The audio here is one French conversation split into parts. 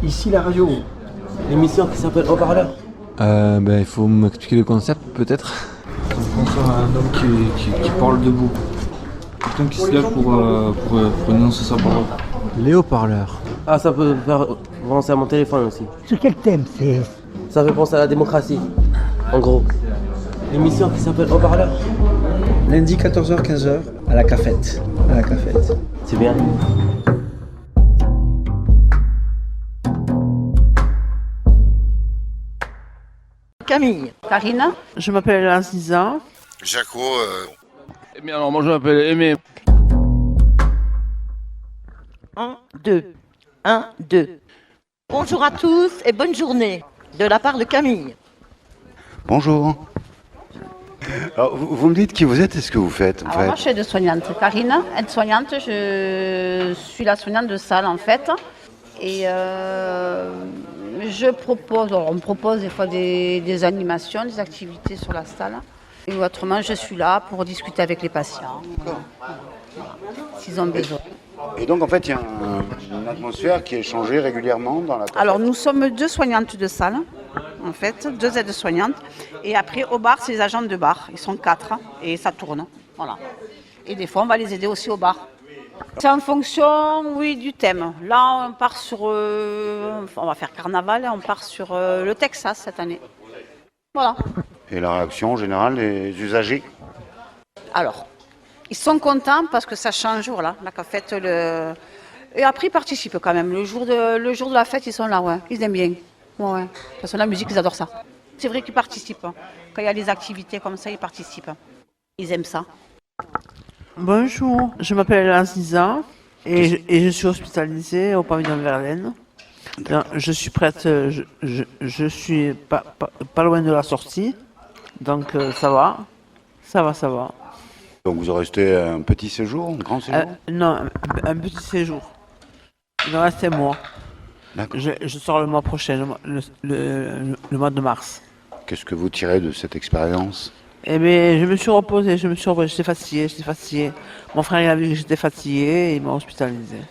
Ici la radio, l'émission qui s'appelle Haut-Parleur. Il faut m'expliquer le concept peut-être. On pense à un homme qui parle debout. Quelqu'un qui se lève pour énoncer sa parole. Les haut-parleurs. Ah, ça peut faire penser à mon téléphone aussi. Sur quel thème c'est? Ça fait penser à la démocratie, en gros. L'émission qui s'appelle Haut-Parleur. Lundi 14h-15h à la cafette. C'est bien. Camille. Karine. Je m'appelle Aziza. Jaco. Eh bien alors moi je m'appelle Aimé. 1, 2. 1, 2. Bonjour à tous et bonne journée de la part de Camille. Bonjour. Alors, vous me dites qui vous êtes et ce que vous faites en Alors fait. moi je suis aide-soignante. Karine, aide-soignante, je suis la soignante de salle en fait. Et on me propose des fois des animations, des activités sur la salle. Et autrement, je suis là pour discuter avec les patients, s'ils ont besoin. Et donc en fait il y a une atmosphère qui est changée régulièrement dans la cafette. Alors nous sommes 2 soignantes de salle, en fait, 2 aides-soignantes. Et après au bar, c'est les agents de bar. Ils sont 4 et ça tourne. Voilà. Et des fois, on va les aider aussi au bar. C'est en fonction, oui, du thème. Là, on part sur... on va faire carnaval, on part sur le Texas cette année. Voilà. Et la réaction en général des usagers. Alors, ils sont contents parce que ça change, voilà, la cafette. Et après, ils participent quand même. Le jour de la fête, ils sont là, ouais. Ils aiment bien. Ouais. Parce que la musique, ils adorent ça. C'est vrai qu'ils participent. Quand il y a des activités comme ça, ils participent. Ils aiment ça. Bonjour, je m'appelle Aziza et je suis hospitalisée au pavillon de Verlaine. Je suis prête, je suis pas loin de la sortie, donc ça va. Donc vous aurez resté un petit séjour, un grand séjour. Non, un petit séjour. Il en reste un mois. D'accord. Je sors le mois prochain, le mois de mars. Qu'est-ce que vous tirez de cette expérience? Eh bien, je me suis reposée, j'étais fatiguée. Mon frère il a vu que j'étais fatiguée et il m'a hospitalisée.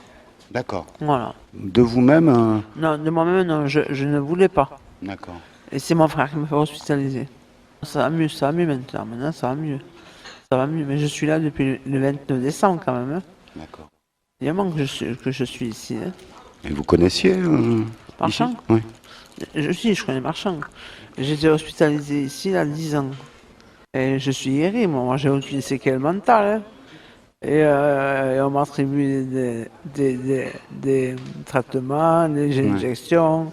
D'accord. Voilà. De vous-même Non, de moi-même, non, je ne voulais pas. D'accord. Et c'est mon frère qui m'a fait hospitaliser. Ça va mieux maintenant, ça va mieux. Ça va mieux, mais je suis là depuis le 29 décembre quand même. Hein. D'accord. Évidemment que je suis ici. Hein. Et vous connaissiez Marchand? Oui. Je connais Marchand. J'étais hospitalisé ici il y a 10 ans. Et je suis guéri, moi j'ai aucune séquelle mentale. Hein. Et on m'a attribué des traitements, des injections.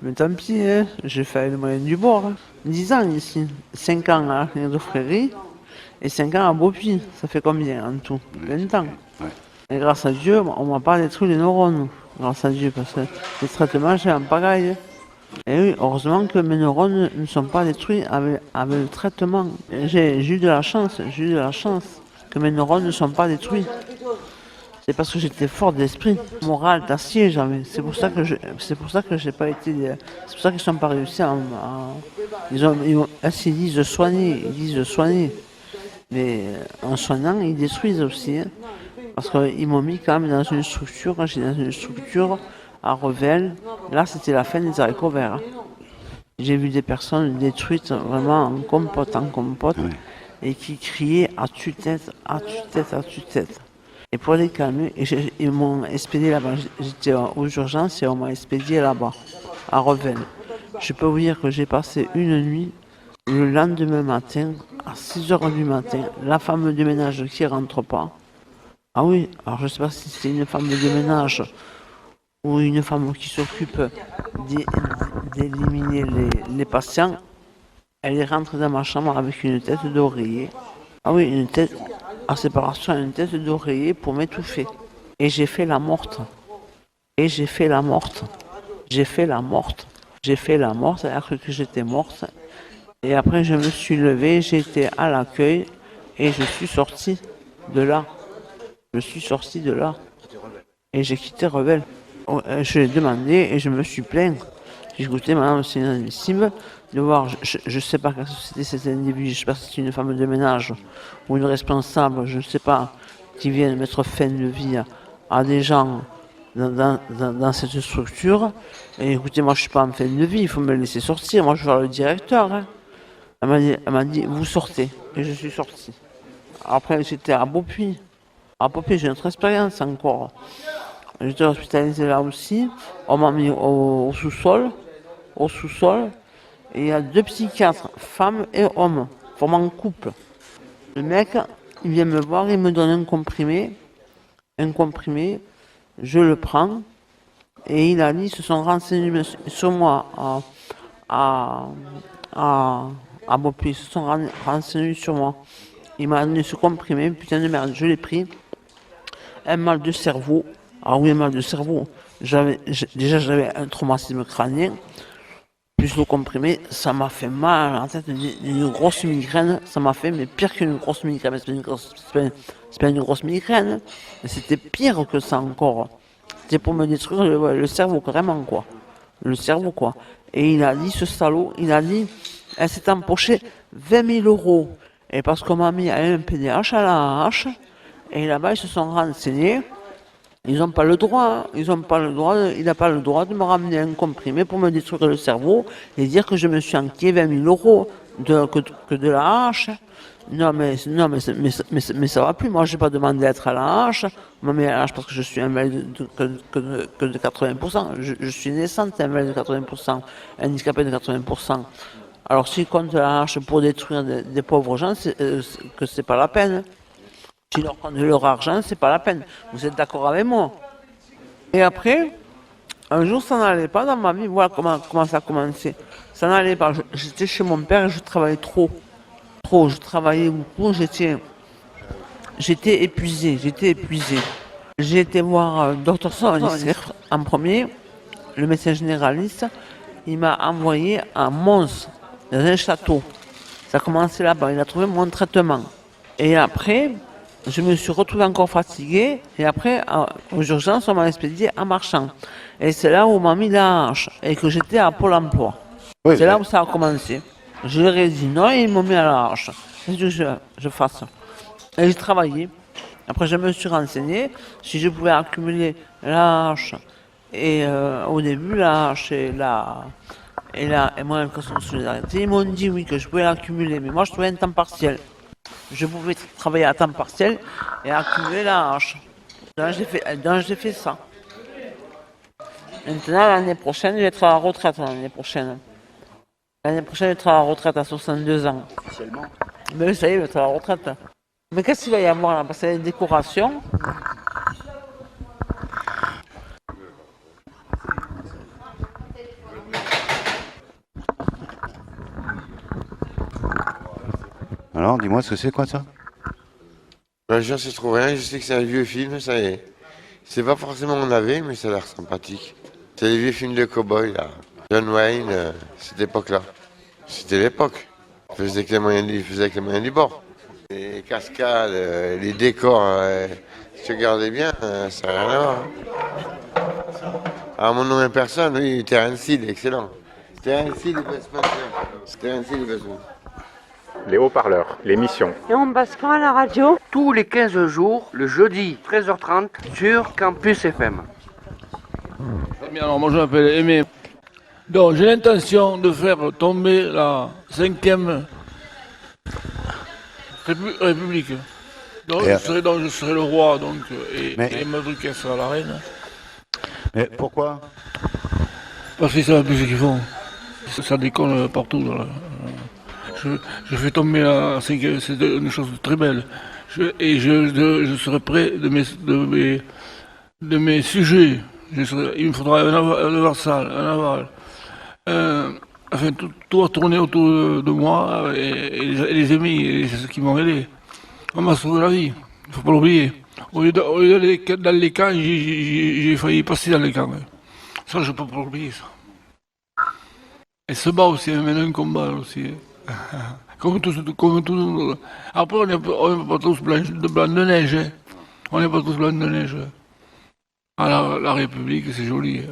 Mais tant pis, hein, j'ai fait le moyen du bord. Hein. 10 ans ici, 5 ans à la clinique de Fréry et 5 ans à Beaupuy. Ça fait combien en tout? 20 ans. Ouais. Et grâce à Dieu, on m'a pas détruit les neurones. Grâce à Dieu, parce que les traitements, j'ai un pagaille. Et oui, heureusement que mes neurones ne sont pas détruits avec le traitement. J'ai eu de la chance que mes neurones ne sont pas détruits. C'est parce que j'étais fort d'esprit, moral, d'acier j'avais. C'est pour ça que j'ai pas été. C'est pour ça qu'ils sont pas réussi à. Ils disent soigner, mais en soignant ils détruisent aussi. Hein. Parce qu'ils m'ont mis quand même dans une structure. Quand j'étais dans une structure à Revel, là c'était la fin des haricots verts. Hein. J'ai vu des personnes détruites vraiment en compote, et qui criaient à tue-tête. Et pour les calmer, ils m'ont expédié là-bas. J'étais aux urgences et on m'a expédié là-bas, à Revel. Je peux vous dire que j'ai passé une nuit, le lendemain matin, à 6h du matin, la femme de ménage qui ne rentre pas. Ah oui, alors je ne sais pas si c'est une femme de ménage ou une femme qui s'occupe d'éliminer les patients. Elle est rentrée dans ma chambre avec une tête d'oreiller. Ah oui, une tête à séparation, une tête d'oreiller pour m'étouffer. Et j'ai fait la morte. Elle a cru que j'étais morte. Et après, je me suis levée, j'étais à l'accueil et je suis sortie de là. Et j'ai quitté Revel. Je l'ai demandé et je me suis plaint. J'ai écouté, madame, c'est inadmissible de voir, je ne sais pas quelle société cet individu, je ne sais pas si c'est une femme de ménage ou une responsable, je ne sais pas, qui vient mettre fin de vie à des gens dans cette structure. Et écoutez, moi je suis pas en fin de vie, il faut me laisser sortir. Moi je vais voir le directeur. Hein. Elle m'a dit, vous sortez. Et je suis sorti. Après, j'étais à Beaupuy. À Beaupuy, j'ai une autre expérience encore. J'étais hospitalisé là aussi. On m'a mis au sous-sol. Au sous-sol. Et il y a 2 psychiatres, femmes et hommes, formant un couple. Le mec, il vient me voir, il me donne un comprimé. Un comprimé. Je le prends. Et il a dit, ils se sont renseignés sur moi à Beaupuy. Ils se sont renseignés sur moi. Il m'a donné ce comprimé, putain de merde, je l'ai pris. Un mal de cerveau. Ah oui, un mal de cerveau. Déjà, j'avais un traumatisme crânien. Plus le comprimé, ça m'a fait mal. En tête, une grosse migraine, ça m'a fait, mais pire qu'une grosse migraine. C'est pas une grosse migraine, mais c'était pire que ça encore. C'était pour me détruire le cerveau, carrément, quoi. Le cerveau, quoi. Et il a dit, ce salaud, elle s'est empochée 20 000 €. Et parce qu'on m'a mis à un PDH à la hache, et là-bas, ils se sont renseignés. Ils n'ont pas le droit, il n'a pas le droit de me ramener un comprimé pour me détruire le cerveau et dire que je me suis enquillé 20 000 € que de la hache. Non, mais ça va plus. Moi, je n'ai pas demandé à être à la hache. On m'a mis à la hache parce que je suis invalide que de 80%. Je suis naissante invalide de 80%, handicapé de 80%. Alors, s'ils comptent la hache pour détruire des pauvres gens, que c'est pas la peine. S'ils leur comptent leur argent, c'est pas la peine. Vous êtes d'accord avec moi? Et après, un jour, ça n'allait pas dans ma vie. Voilà comment ça a commencé. Ça n'allait pas. J'étais chez mon père et je travaillais trop. Je travaillais beaucoup. J'étais épuisé. J'ai été voir Dr Sonisser en premier, le médecin généraliste. Il m'a envoyé à Mons, dans un château. Ça a commencé là-bas. Il a trouvé mon traitement. Et après, je me suis retrouvé encore fatigué. Et après, aux urgences, on m'a expédié en marchant. Et c'est là où on m'a mis la hache. Et que j'étais à Pôle emploi. Oui, c'est là où ça a commencé. Je leur ai dit non et ils m'ont mis à la hache. Qu'est-ce que je fasse? Et j'ai travaillé. Après, je me suis renseigné si je pouvais accumuler la hache. Et au début, la hache et moi, la solidarité, ils m'ont dit oui, que je pouvais l'accumuler. Mais moi, je trouvais un temps partiel. Je pouvais travailler à temps partiel et accumuler la hache. Donc, j'ai fait ça. Maintenant, l'année prochaine, je vais être à la retraite. L'année prochaine, je vais être à la retraite à 62 ans. Officiellement. Mais ça y est, je vais être à la retraite. Mais qu'est-ce qu'il va y avoir là? Parce qu'il y a des décorations. Alors, dis-moi ce que c'est quoi ça? Je ne sais trop rien, je sais que c'est un vieux film, ça y est. C'est pas forcément mon avis, mais ça a l'air sympathique. C'est les vieux films de cow-boy, là. John Wayne, cette époque-là. C'était l'époque. Il faisait avec les moyens du bord. Les cascades, les décors, si tu regardais bien, ça n'a rien à voir. Alors, mon nom est personne, oui, Terence Hill, excellent. Terence Hill, il peut se passer. Terence Hill, il peut se passer. Les haut-parleurs, l'émission. Et on passe quand à la radio? Tous les 15 jours, le jeudi, 13h30, sur Campus FM. Alors, moi je m'appelle Aimé. Donc j'ai l'intention de faire tomber la 5e République. Donc, je serai le roi et Madruquet sera la reine. Mais pourquoi? Parce qu'ils savent plus ce qu'ils font. Ça décolle partout. Je fais tomber la 5e, c'est une chose très belle. Je serai près de mes sujets. Il me faudra un vassal, un aval. Enfin, tout va tourner autour de moi et les amis, et c'est ce qui m'ont aidé. On m'a sauvé la vie, il ne faut pas l'oublier. Au lieu d'aller dans les camps, j'ai failli passer dans les camps. Ça, je ne peux pas l'oublier, ça. Et se bat aussi, mène un combat aussi. Comme tout. Après, on n'est pas tous blancs de neige. Hein. On n'est pas tous blancs de neige. Ah, la République, c'est joli.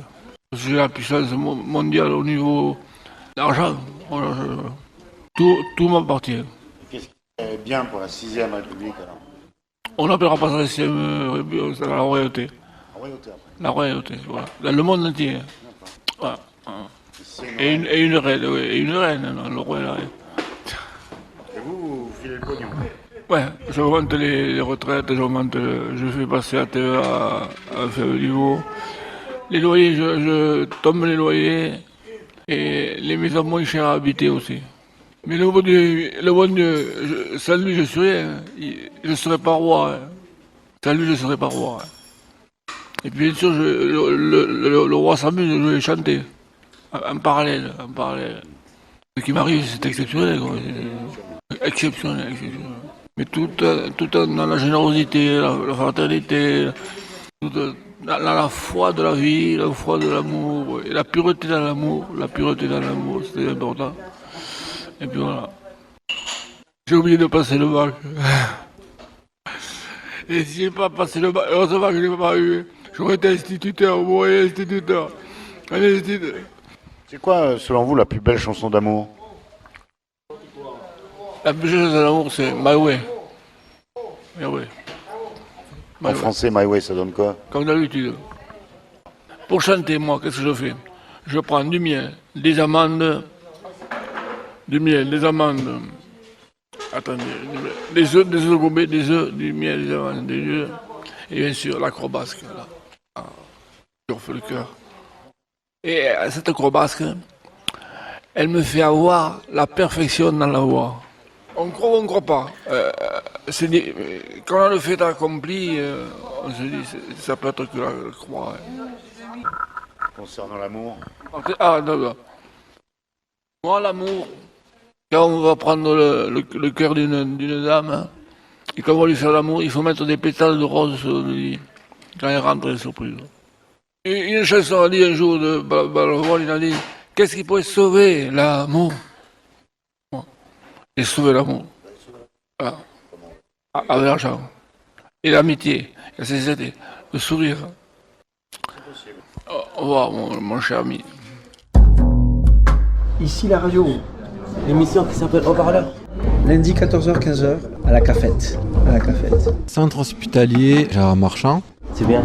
C'est la puissance mondiale au niveau d'argent. Tout m'appartient. Qu'est-ce qui est bien pour la 6e République alors? On n'appellera pas ça la 6e République, c'est la royauté. La royauté après. La royauté, voilà. Dans le monde entier. Voilà. Et une reine, oui. Et une reine, non, le roi et la reine. Et vous filez le pognon. Ouais, j'augmente les retraites, je fais passer la TVA à un faible niveau. Les loyers, je tombe les loyers et les maisons moins chères à habiter aussi. Mais le bon Dieu, sans lui je suis rien, je ne serais pas roi. Hein. Sans lui je ne serais pas roi. Hein. Et puis bien sûr, le roi s'amuse, je vais chanter. En parallèle. Ce qui m'arrive, c'est exceptionnel. Quoi. Exceptionnel. Mais tout dans la générosité, la fraternité, dans la foi de la vie, la foi de l'amour, et la pureté dans l'amour, c'était important. Et puis voilà. J'ai oublié de passer le bac. Et si j'ai pas passé le bac, heureusement que je l'ai pas eu, j'aurais été instituteur, C'est quoi, selon vous, la plus belle chanson d'amour? La plus belle chanson d'amour, c'est My Way. My Way. En français, My Way, ça donne quoi? Comme d'habitude. Pour chanter, moi, qu'est-ce que je fais? Je prends du miel, des amandes. Attendez, des œufs gobés, du miel, des amandes, des œufs. Et bien sûr, l'acrobasque, là. Je refais le cœur. Et cette acrobasque, elle me fait avoir la perfection dans la voix. On croit ou on ne croit pas. Quand on a le fait accompli, on se dit ça peut être que la croix. Hein. Concernant l'amour? Ah, non. Moi, l'amour, quand on va prendre le cœur d'une dame, hein, et qu'on va lui faire l'amour, il faut mettre des pétales de rose sur le lit, quand elle rentre, elle surprise. Une chanson a dit un jour de Balavoine, il a dit « Qu'est-ce qui pourrait sauver l'amour ?» Et sauver l'amour. Voilà. Avec l'argent. Et l'amitié, la sincérité, le sourire. Au revoir, mon cher ami. Ici la radio. L'émission qui s'appelle Haut-Parleur. Lundi 14h-15h à la cafette. Centre hospitalier Gérard Marchand. C'est bien.